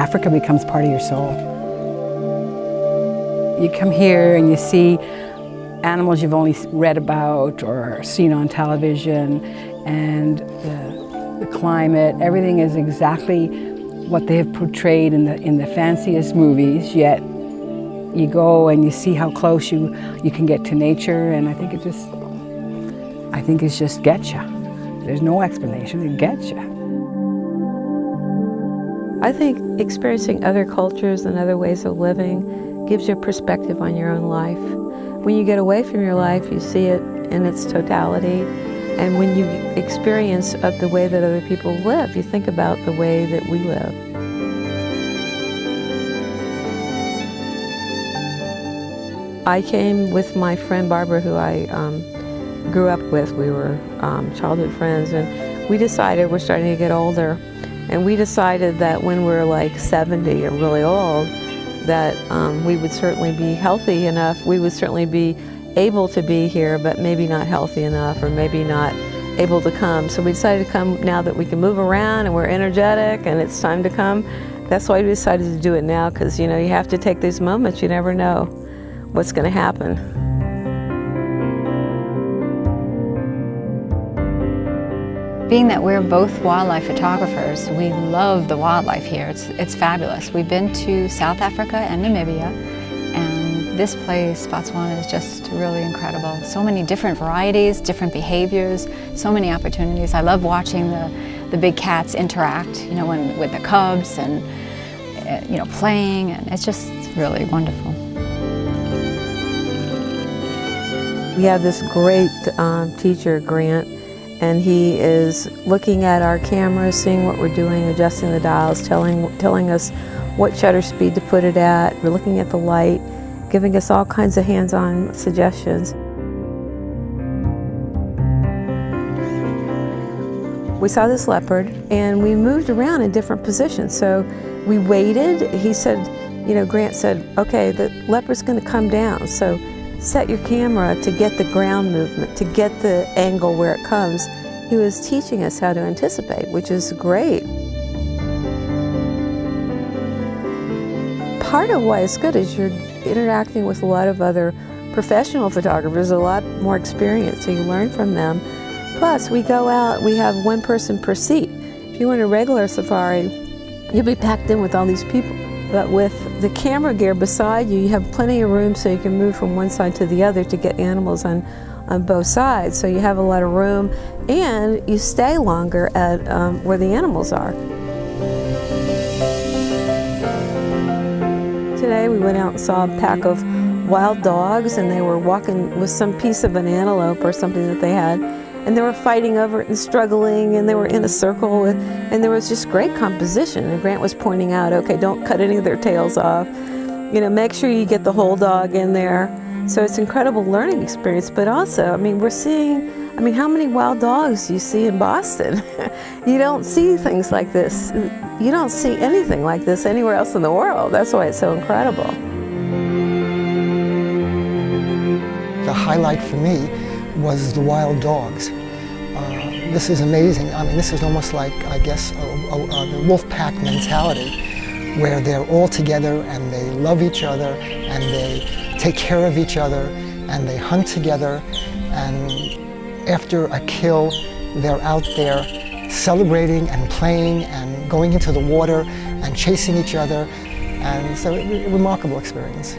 Africa becomes part of your soul. You come here and you see animals you've only read about or seen on television, and the climate, everything is exactly what they have portrayed in the fanciest movies, yet you go and you see how close you can get to nature, and I think it just gets you. There's no explanation, it gets you. I think experiencing other cultures and other ways of living gives you a perspective on your own life. When you get away from your life, you see it in its totality, and when you experience the way that other people live, you think about the way that we live. I came with my friend Barbara, who I grew up with. We were childhood friends, and we decided, we're starting to get older, and we decided that when we're like 70 or really old, that we would certainly be healthy enough, we would certainly be able to be here, but maybe not healthy enough, or maybe not able to come. So we decided to come now that we can move around and we're energetic and it's time to come. That's why we decided to do it now, because you have to take these moments. You never know what's going to happen. Being that we're both wildlife photographers, we love the wildlife here. It's fabulous. We've been to South Africa and Namibia, and this place, Botswana, is just really incredible. So many different varieties, different behaviors, so many opportunities. I love watching the big cats interact, with the cubs and playing, and it's just really wonderful. We have this great teacher, Grant, and he is looking at our cameras, seeing what we're doing, adjusting the dials, telling us what shutter speed to put it at. We're looking at the light, giving us all kinds of hands-on suggestions. We saw this leopard, and we moved around in different positions. So we waited. He said, Grant said, okay, the leopard's going to come down. So set your camera to get the ground movement, to get the angle where it comes. He was teaching us how to anticipate, which is great. Part of why it's good is you're interacting with a lot of other professional photographers, a lot more experience, so you learn from them. Plus, we go out, we have one person per seat. If you were in a regular safari, you'll be packed in with all these people. But with the camera gear beside you, you have plenty of room so you can move from one side to the other to get animals on both sides. So you have a lot of room, and you stay longer at where the animals are. Today we went out and saw a pack of wild dogs, and they were walking with some piece of an antelope or something that they had. And they were fighting over it and struggling, and they were in a circle, and there was just great composition. And Grant was pointing out, okay, don't cut any of their tails off. Make sure you get the whole dog in there. So it's an incredible learning experience, but also, we're seeing, how many wild dogs do you see in Boston? You don't see things like this. You don't see anything like this anywhere else in the world. That's why it's so incredible. The highlight for me was the wild dogs. This is amazing. This is almost like, I guess, the wolf pack mentality, where they're all together and they love each other and they take care of each other and they hunt together, and after a kill, they're out there celebrating and playing and going into the water and chasing each other, and so a remarkable experience.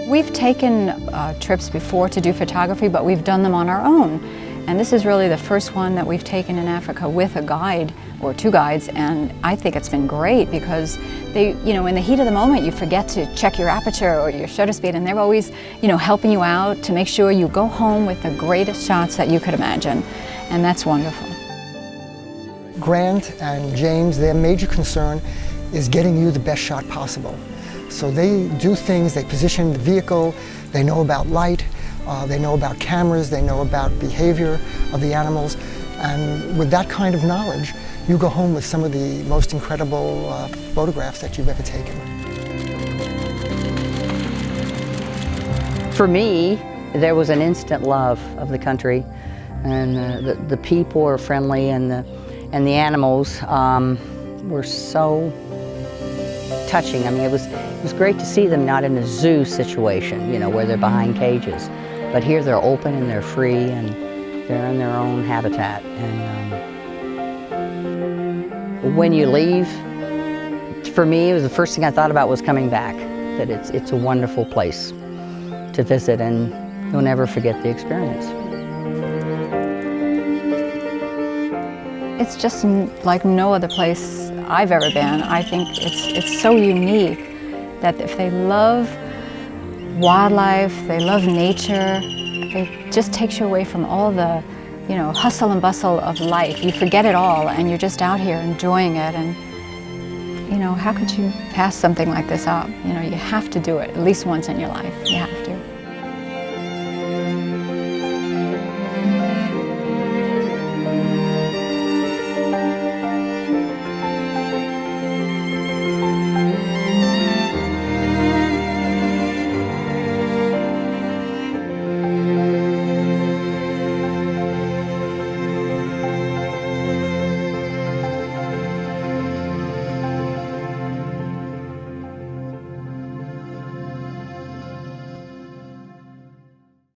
We've taken trips before to do photography, but we've done them on our own. And this is really the first one that we've taken in Africa with a guide or two guides, and I think it's been great because they, in the heat of the moment, you forget to check your aperture or your shutter speed, and they're always, helping you out to make sure you go home with the greatest shots that you could imagine, and that's wonderful. Grant and James, their major concern is getting you the best shot possible. So they do things, they position the vehicle, they know about light, they know about cameras, they know about behavior of the animals, and with that kind of knowledge, you go home with some of the most incredible photographs that you've ever taken. For me, there was an instant love of the country. and the people are friendly, and the animals were so touching. I mean, it was great to see them not in a zoo situation, you know, where they're behind cages, but here they're open and they're free and they're in their own habitat. And when you leave, for me, it was the first thing I thought about was coming back. That it's a wonderful place to visit, and you'll never forget the experience. It's just like no other place I've ever been. I think it's so unique that if they love wildlife, they love nature, it just takes you away from all the, you know, hustle and bustle of life. You forget it all and you're just out here enjoying it. And you know, how could you pass something like this up? You know, you have to do it at least once in your life. You have to.